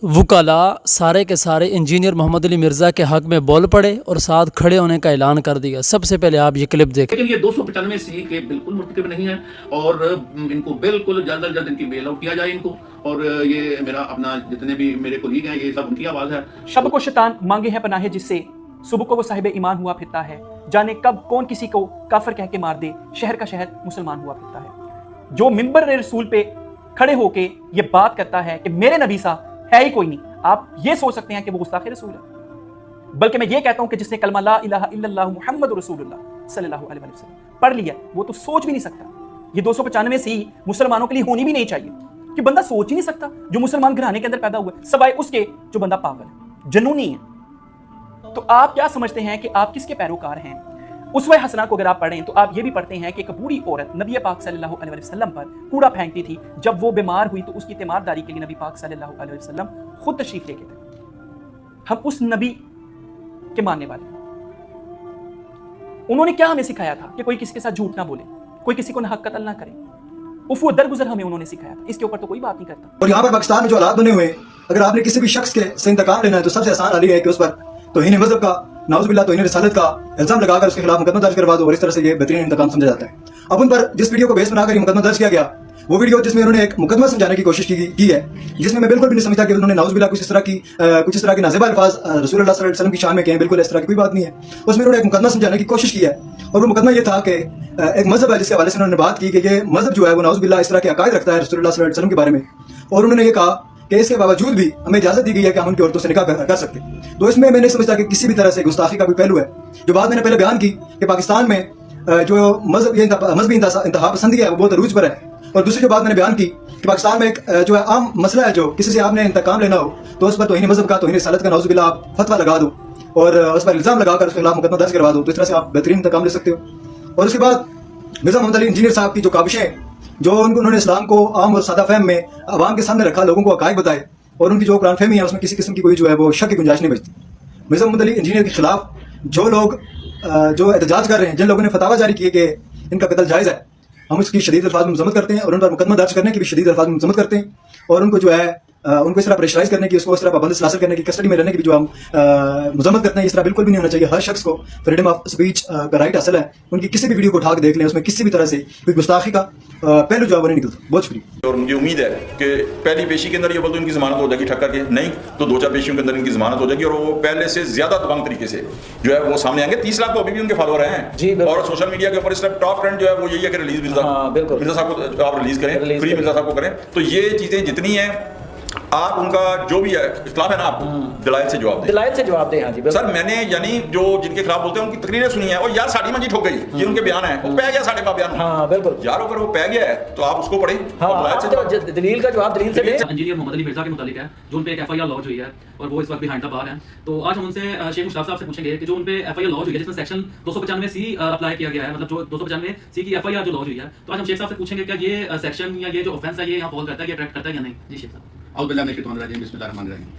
وکلا سارے کے سارے انجینئر محمد علی مرزا کے حق میں بول پڑے اور ساتھ کھڑے ہونے کا اعلان کر دیا۔ سب سے پہلے آپ یہ کلپ دیکھیں۔ لیکن یہ 295 سی کے بالکل مرتکب نہیں ہے اور ان کو بالکل جلد از جلد ان کی بیل آؤٹ کیا جائے ان کو، اور یہ میرا اپنا جتنے بھی میرے کولیگ ہیں یہ سب ان کی آواز ہے۔ شب کو شیطان مانگے ہیں پناہ جس سے، صبح کو وہ صاحب ایمان ہوا پھرتا ہے، جانے کب کون کسی کو کافر کہہ کے مار دے، شہر کا شہر مسلمان ہوا پھرتا ہے۔ جو منبر رسول پہ کھڑے ہو کے یہ بات کرتا ہے کہ میرے نبی سا ہے ہی کوئی نہیں، آپ یہ سوچ سکتے ہیں کہ وہ گستاخ رسول ہے۔ بلکہ میں یہ کہتا ہوں کہ جس نے کلمہ لا الہ الا اللہ محمد رسول اللہ صلی اللہ علیہ وسلم پڑھ لیا وہ تو سوچ بھی نہیں سکتا۔ یہ 295 سی مسلمانوں کے لیے ہونی بھی نہیں چاہیے کہ بندہ سوچ ہی نہیں سکتا جو مسلمان گھرانے کے اندر پیدا ہوا ہے، سوائے اس کے جو بندہ پاگل ہے، جنونی ہے۔ تو آپ کیا سمجھتے ہیں کہ آپ کس کے پیروکار ہیں؟ اسوہ حسنہ کو اگر آپ پڑھیں تو آپ یہ بھی پڑھتے ہیں کہ ایک بوڑھی عورت نبی پاک صلی اللہ علیہ وسلم پر کوڑا پھینکتی تھی، جب وہ بیمار ہوئی تو اس کی تیمارداری کے لیے نبی پاک صلی اللہ علیہ وسلم خود تشریف لے کے تھے۔ ہم اس نبی کے ماننے والے ہیں۔ انہوں نے کیا ہمیں سکھایا تھا کہ کوئی کسی کے ساتھ جھوٹ نہ بولے، کوئی کسی کو ناحق قتل نہ کرے، عفو درگزر ہمیں انہوں نے سکھایا تھا۔ اس کے اوپر تو کوئی بات نہیں کرتا۔ اور یہاں پر پاکستان میں جو حالات بنے ہوئے ہیں، اگر آپ نے کسی بھی شخص کے سے انتقام لینا ہے تو سب سے آسان حل یہ ہے کہ اس پر توہین مذہب کا، نعوذ باللہ توہین رسالت کا الزام لگا کر اس کے خلاف مقدمہ درج کروا دو، اور اس طرح سے یہ بہترین انتقام سمجھا جاتا ہے۔ اب ان پر جس ویڈیو کو بیس بنا کر یہ مقدمہ درج کیا گیا، وہ ویڈیو جس میں انہوں نے ایک مقدمہ سمجھانے کی کوشش کی ہے، جس میں بالکل بھی نہیں سمجھتا کہ انہوں نے نعوذ باللہ کچھ اس طرح کی نازیبہ الفاظ رسول اللہ صلی اللہ علیہ وسلم کی شان میں کہیں، بالکل اس طرح کی کوئی بات نہیں ہے۔ اس میں انہوں نے ایک مقدمہ سمجھانے کی کوشش کی ہے، اور وہ مقدمہ یہ تھا کہ ایک مذہب ہے جس کے حوالے سے انہوں نے بات کی کہ یہ مذہب جو ہے وہ نعوذ باللہ اس طرح کے عقائد رکھتا ہے رسول اللہ صلی اللہ علیہ وسلم کے بارے میں، اور انہوں نے یہ کہا کہ اس کے باوجود بھی ہمیں اجازت دی گئی ہے کہ ہم ان کی عورتوں سے نکاح کر سکتے ہیں۔ تو اس میں نہیں سمجھتا کہ کسی بھی طرح سے گستاخی کا کوئی پہلو ہے۔ جو بات میں نے پہلے بیان کی کہ پاکستان میں جو مذہبی انتہا پسندی ہے وہ بہت عروج پر ہے، اور دوسری جو بات میں نے بیان کی کہ پاکستان میں ایک جو ہے عام مسئلہ ہے، جو کسی سے آپ نے انتقام لینا ہو تو اس پر توہین مذہب کا، توہین رسالت کا نعوذ باللہ آپ فتویٰ لگا دو اور اس پر الزام لگا کر اس کے خلاف مقدمہ درج کروا دو، تو اس طرح سے آپ بہترین انتقام لے سکتے ہو۔ اور اس کے بعد مرزا محمد علی انجینئر صاحب کی جو کاوشیں، جو انہوں نے اسلام کو عام اور سادہ فہم میں عوام کے سامنے رکھا، لوگوں کو حقائق بتائے، اور ان کی جو قرآن فہمی ہے اس میں کسی قسم کی کوئی جو ہے وہ شک کی گنجائش نہیں بچتی۔ مرزا محمد علی انجینئر کے خلاف جو لوگ جو احتجاج کر رہے ہیں، جن لوگوں نے فتاویٰ جاری کیے کہ ان کا قتل جائز ہے، ہم اس کی شدید الفاظ میں مذمت کرتے ہیں، اور ان پر مقدمہ درج کرنے کی بھی شدید الفاظ میں مذمت کرتے ہیں، اور ان کو جو ہے ان کو اس طرح پریشرائز کرنے کی، اس کو اس طرح پابندی سے حاصل کرنے کی، کسٹڈی میں رہنے کی بھی جو ہم مذمت کرتے ہیں، اس طرح بالکل بھی نہیں ہونا چاہیے۔ ہر شخص کو فریڈم آف اسپیچ کا رائٹ حاصل ہے، ان کی کسی بھی ویڈیو کو اٹھا کے دیکھ لیں، اس میں کسی بھی طرح سے کوئی گستاخی کا پہلو جو ہے وہ نہیں نکلتا۔ بہت شکریہ۔ اور مجھے امید ہے کہ پہلی پیشی کے اندر یہ بول تو ان کی ضمانت ہو جائے گی ٹھکر کے، نہیں تو 2-4 پیشیوں کے اندر ان کی ضمانت ہو جائے گی، اور وہ پہلے سے زیادہ دبنگ طریقے سے جو ہے وہ سامنے آئیں گے۔ 30 لاکھ تو ابھی بھی ان کے فالوور ہیں، اور سوشل میڈیا کے اوپر اس طرح ٹاپ ٹرینڈ جو ہے وہ یہی ہے کہ ریلیز مرزا صاحب کو آپ ریلیز کریں، فری مرزا صاحب کو کریں۔ تو یہ چیزیں جتنی ہیں آپ ان کا جو بھی ہے اختلاف ہے نا، آپ دلائل سے جواب دیں، دلائل سے جواب دیں۔ ہاں جی سر، میں نے یعنی جو جن کے خلاف بولتے ہیں ان کی تقریریں سنی ہیں، اور یار ساڑی منجی ٹھوک گئی، یہ ان کے بیان ہیں، وہ پہ گیا ساڑھے پا بیان۔ ہاں بالکل یار، اگر وہ پہ گیا ہے تو آپ اس کو پڑھیں، دلیل کا جواب دلیل سے دیں۔ انجینئر محمد علی مرزا کے متعلق ہے جو ان پہ ایک FIR لانچ ہوئی ہے، اور وہ اس وقت بیہائنڈ دا بار ہیں۔ تو آج ہم ان سے شیخ مشتاق صاحب سے پوچھیں گے کہ جو ان پہ FIR لانچ ہوئی ہے، جس میں سیکشن 295C اپلائی کیا گیا ہے، مطلب جو 295C کی FIR جو لانچ ہوئی ہے، تو آج ہم شیخ صاحب سے پوچھیں گے کیا یہ سیکشن یا یہ جو آفینس ہے یہ یہاں فال کرتا ہے، یہ ٹریکٹ کرتا ہے یا نہیں؟ جی شیخ صاحب۔ اعوذ باللہ من الشیطان الرجیم، بسم اللہ الرحمن الرحیم۔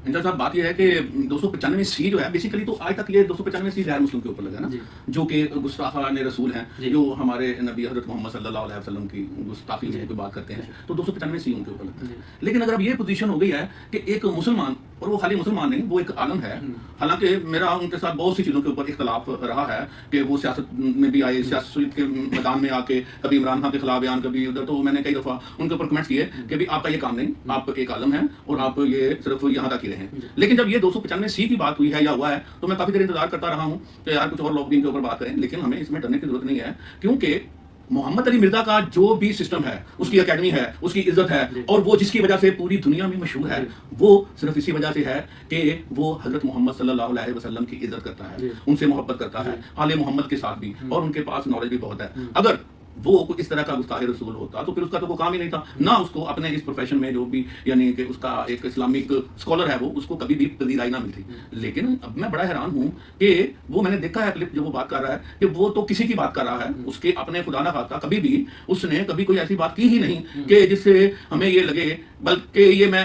انجر صاحب، بات یہ ہے کہ 295C جو ہے بیسیکلی تو آج تک یہ 295C غیر مسلم کے اوپر لگا ہے نا، جو کہ گستاخان رسول ہیں، جو ہمارے نبی حضرت محمد صلی اللہ علیہ وسلم کی گستاخی کی بات کرتے ہیں، تو 295C ان کے اوپر لگتا ہے۔ لیکن اگر اب یہ پوزیشن ہو گئی ہے کہ ایک مسلمان، اور وہ خالی مسلمان نہیں، وہ ایک عالم ہے، حالانکہ میرا ان کے ساتھ بہت سی چیزوں کے اوپر اختلاف رہا ہے کہ وہ سیاست میں بھی آئے، سیاست کے میدان میں آ کے کبھی عمران خان کے خلاف بیان، کبھی ادھر، تو میں نے کئی دفعہ ان کے اوپر کمنٹس کیے کہ بھی آپ کا یہ کام نہیں، آپ ایک عالم ہیں اور آپ یہ صرف یہاں تک ہی رہے ہیں۔ لیکن جب یہ 295C کی بات ہوئی ہے یا ہوا ہے تو میں کافی دیر انتظار کرتا رہا ہوں کہ یار کچھ اور لوگ بھی ان کے اوپر بات کریں، لیکن ہمیں اس میں ڈرنے کی ضرورت نہیں ہے، کیونکہ محمد علی مرزا کا جو بھی سسٹم ہے، اس کی اکیڈمی ہے، اس کی عزت ہے، اور وہ جس کی وجہ سے پوری دنیا میں مشہور ہے، وہ صرف اسی وجہ سے ہے کہ وہ حضرت محمد صلی اللہ علیہ وسلم کی عزت کرتا ہے، ان سے محبت کرتا ہے، آل محمد کے ساتھ بھی، اور ان کے پاس نالج بھی بہت ہے۔ اگر وہ اس طرح کا گستاخ رسول ہوتا تو پھر اس کا تو کوئی کام ہی نہیں تھا، نہ اس کو اپنے اس پروفیشن میں جو بھی یعنی کہ اس کا ایک اسلامک اسکالر ہے، وہ اس کو کبھی بھی پذیرائی نہ ملتی۔ لیکن اب میں بڑا حیران ہوں کہ وہ میں نے دیکھا ہے کلپ جو وہ بات کر رہا ہے کہ وہ تو کسی کی بات کر رہا ہے، اس کے اپنے خدا نہ خواستہ کبھی بھی اس نے کبھی کوئی ایسی بات کی ہی نہیں کہ جس سے ہمیں یہ لگے، بلکہ یہ میں